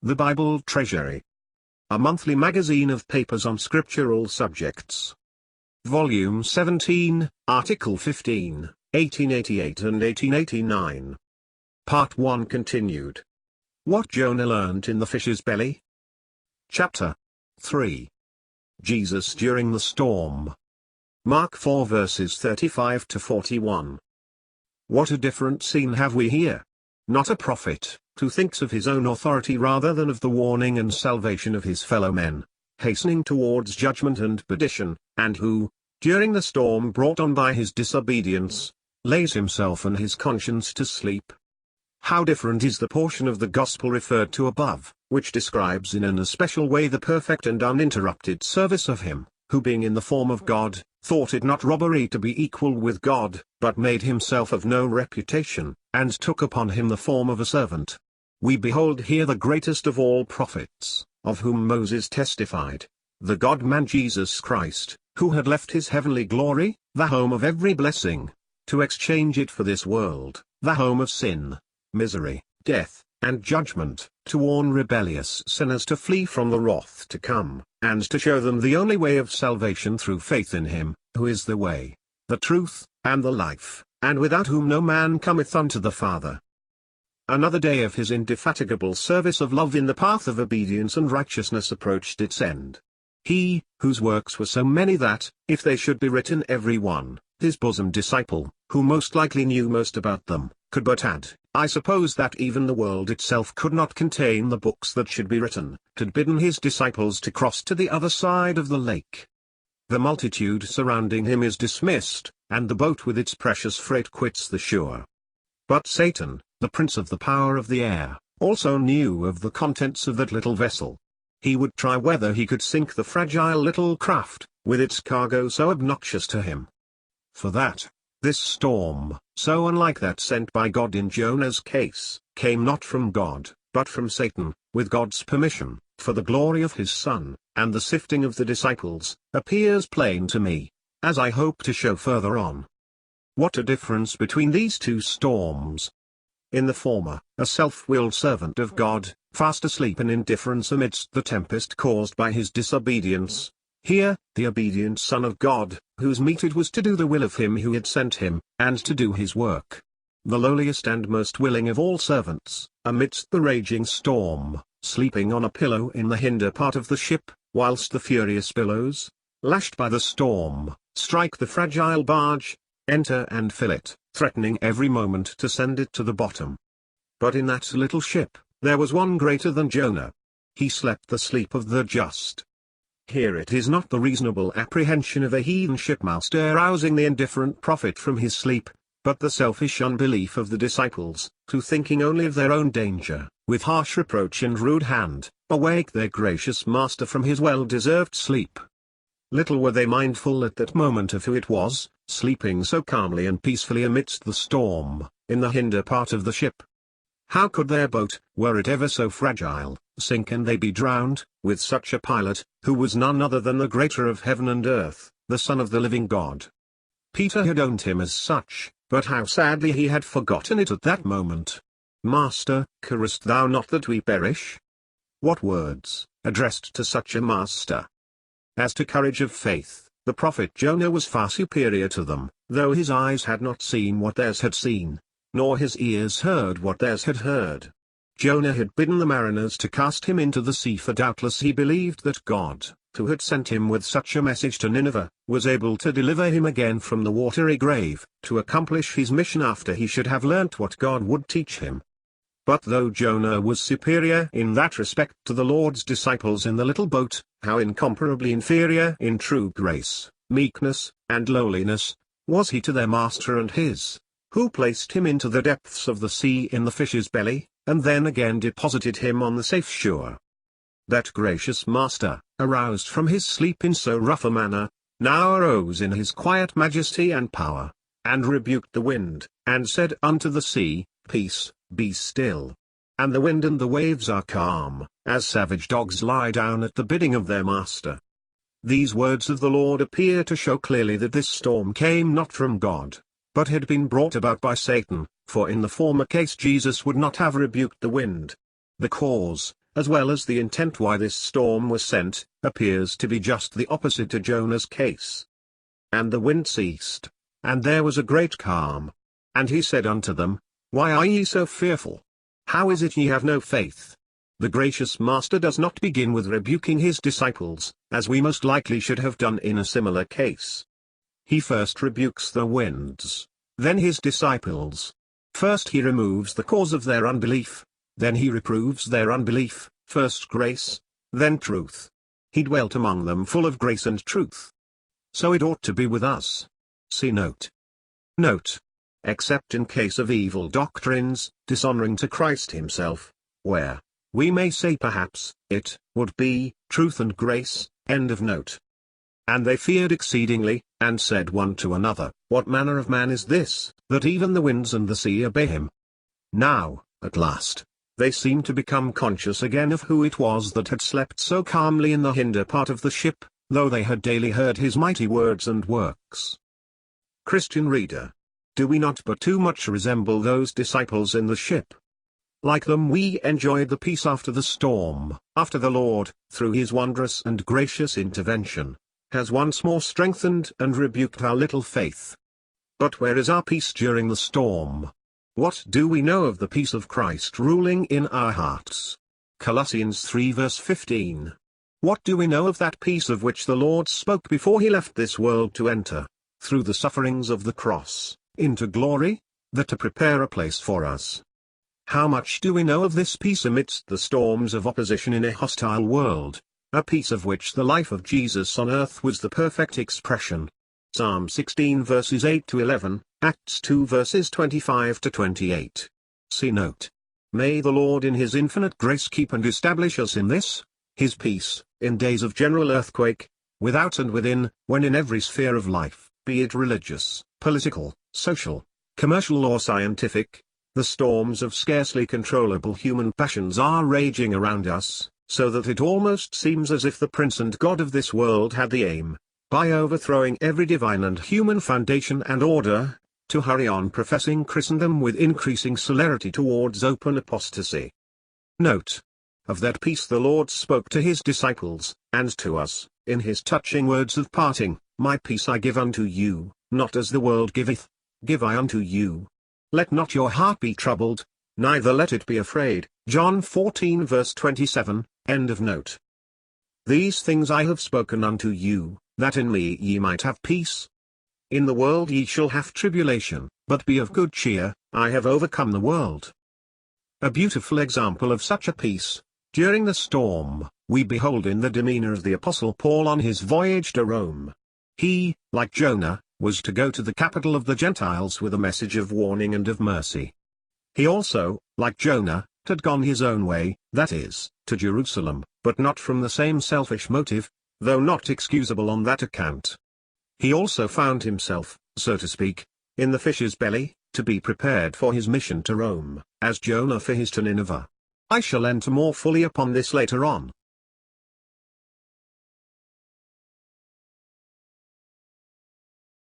The Bible Treasury. A monthly magazine of papers on scriptural subjects. Volume 17, Article 15, 1888 and 1889. Part 1 continued. What Jonah learnt in the fish's belly. Chapter 3. Jesus during the storm. Mark 4 verses 35 to 41. What a different scene have we here. Not a prophet, who thinks of his own authority rather than of the warning and salvation of his fellow men, hastening towards judgment and perdition, and who, during the storm brought on by his disobedience, lays himself and his conscience to sleep. How different is the portion of the gospel referred to above, which describes in an especial way the perfect and uninterrupted service of him, who being in the form of God, thought it not robbery to be equal with God, but made himself of no reputation, and took upon him the form of a servant. We behold here the greatest of all prophets, of whom Moses testified, the God-man Jesus Christ, who had left his heavenly glory, the home of every blessing, to exchange it for this world, the home of sin, misery, death, and judgment, to warn rebellious sinners to flee from the wrath to come, and to show them the only way of salvation through faith in him, who is the way, the truth, and the life, and without whom no man cometh unto the Father. Another day of his indefatigable service of love in the path of obedience and righteousness approached its end. He, whose works were so many that, if they should be written every one, his bosom disciple, who most likely knew most about them, could but add, I suppose that even the world itself could not contain the books that should be written, had bidden his disciples to cross to the other side of the lake. The multitude surrounding him is dismissed, and the boat with its precious freight quits the shore. But Satan, the prince of the power of the air, also knew of the contents of that little vessel. He would try whether he could sink the fragile little craft, with its cargo so obnoxious to him. For that, this storm, so unlike that sent by God in Jonah's case, came not from God, but from Satan, with God's permission, for the glory of his Son, and the sifting of the disciples, appears plain to me, as I hope to show further on. What a difference between these two storms! In the former, a self-willed servant of God, fast asleep in indifference amidst the tempest caused by his disobedience. Here, the obedient Son of God, whose meat it was to do the will of him who had sent him, and to do his work. The lowliest and most willing of all servants, amidst the raging storm, sleeping on a pillow in the hinder part of the ship, whilst the furious billows, lashed by the storm, strike the fragile barge, enter and fill it, threatening every moment to send it to the bottom. But in that little ship, there was one greater than Jonah. He slept the sleep of the just. Here it is not the reasonable apprehension of a heathen shipmaster rousing the indifferent prophet from his sleep, but the selfish unbelief of the disciples, who thinking only of their own danger, with harsh reproach and rude hand, awake their gracious master from his well-deserved sleep. Little were they mindful at that moment of who it was, sleeping so calmly and peacefully amidst the storm, in the hinder part of the ship. How could their boat, were it ever so fragile, sink and they be drowned, with such a pilot, who was none other than the creator of heaven and earth, the Son of the living God? Peter had owned him as such, but how sadly he had forgotten it at that moment. Master, carest thou not that we perish? What words, addressed to such a master! As to courage of faith, the prophet Jonah was far superior to them, though his eyes had not seen what theirs had seen, nor his ears heard what theirs had heard. Jonah had bidden the mariners to cast him into the sea, for doubtless he believed that God, who had sent him with such a message to Nineveh, was able to deliver him again from the watery grave, to accomplish his mission after he should have learnt what God would teach him. But though Jonah was superior in that respect to the Lord's disciples in the little boat, how incomparably inferior in true grace, meekness, and lowliness, was he to their master and his, who placed him into the depths of the sea in the fish's belly, and then again deposited him on the safe shore. That gracious master, aroused from his sleep in so rough a manner, now arose in his quiet majesty and power, and rebuked the wind, and said unto the sea, Peace, be still. And the wind and the waves are calm, as savage dogs lie down at the bidding of their master. These words of the Lord appear to show clearly that this storm came not from God, but had been brought about by Satan, for in the former case Jesus would not have rebuked the wind. The cause, as well as the intent why this storm was sent, appears to be just the opposite to Jonah's case. And the wind ceased, and there was a great calm. And he said unto them, Why are ye so fearful? How is it ye have no faith? The gracious Master does not begin with rebuking his disciples, as we most likely should have done in a similar case. He first rebukes the winds, then his disciples. First he removes the cause of their unbelief, then he reproves their unbelief, first grace, then truth. He dwelt among them full of grace and truth. So it ought to be with us. See note. Note. Except in case of evil doctrines, dishonoring to Christ himself, where, we may say perhaps, it would be truth and grace, end of note. And they feared exceedingly, and said one to another, What manner of man is this, that even the winds and the sea obey him? Now, at last, they seemed to become conscious again of who it was that had slept so calmly in the hinder part of the ship, though they had daily heard his mighty words and works. Christian reader, do we not but too much resemble those disciples in the ship? Like them we enjoyed the peace after the storm, after the Lord, through his wondrous and gracious intervention, has once more strengthened and rebuked our little faith. But where is our peace during the storm? What do we know of the peace of Christ ruling in our hearts? Colossians 3 verse 15. What do we know of that peace of which the Lord spoke before he left this world to enter, through the sufferings of the cross, into glory, that to prepare a place for us? How much do we know of this peace amidst the storms of opposition in a hostile world, a peace of which the life of Jesus on earth was the perfect expression? Psalm 16 verses 8 to 11, Acts 2 verses 25 to 28. See note. May the Lord in his infinite grace keep and establish us in this, his peace, in days of general earthquake, without and within, when in every sphere of life, be it religious, political, social, commercial or scientific, the storms of scarcely controllable human passions are raging around us, so that it almost seems as if the prince and god of this world had the aim, by overthrowing every divine and human foundation and order, to hurry on professing Christendom with increasing celerity towards open apostasy. Note. Of that peace the Lord spoke to his disciples, and to us, in his touching words of parting, My peace I give unto you, not as the world giveth, give I unto you. Let not your heart be troubled, neither let it be afraid. John 14 verse 27, end of note. These things I have spoken unto you, that in me ye might have peace. In the world ye shall have tribulation, but be of good cheer, I have overcome the world. A beautiful example of such a peace, during the storm, we behold in the demeanor of the Apostle Paul on his voyage to Rome. He, like Jonah, was to go to the capital of the Gentiles with a message of warning and of mercy. He also, like Jonah, had gone his own way, that is, to Jerusalem, but not from the same selfish motive, though not excusable on that account. He also found himself, so to speak, in the fish's belly, to be prepared for his mission to Rome, as Jonah for his to Nineveh. I shall enter more fully upon this later on.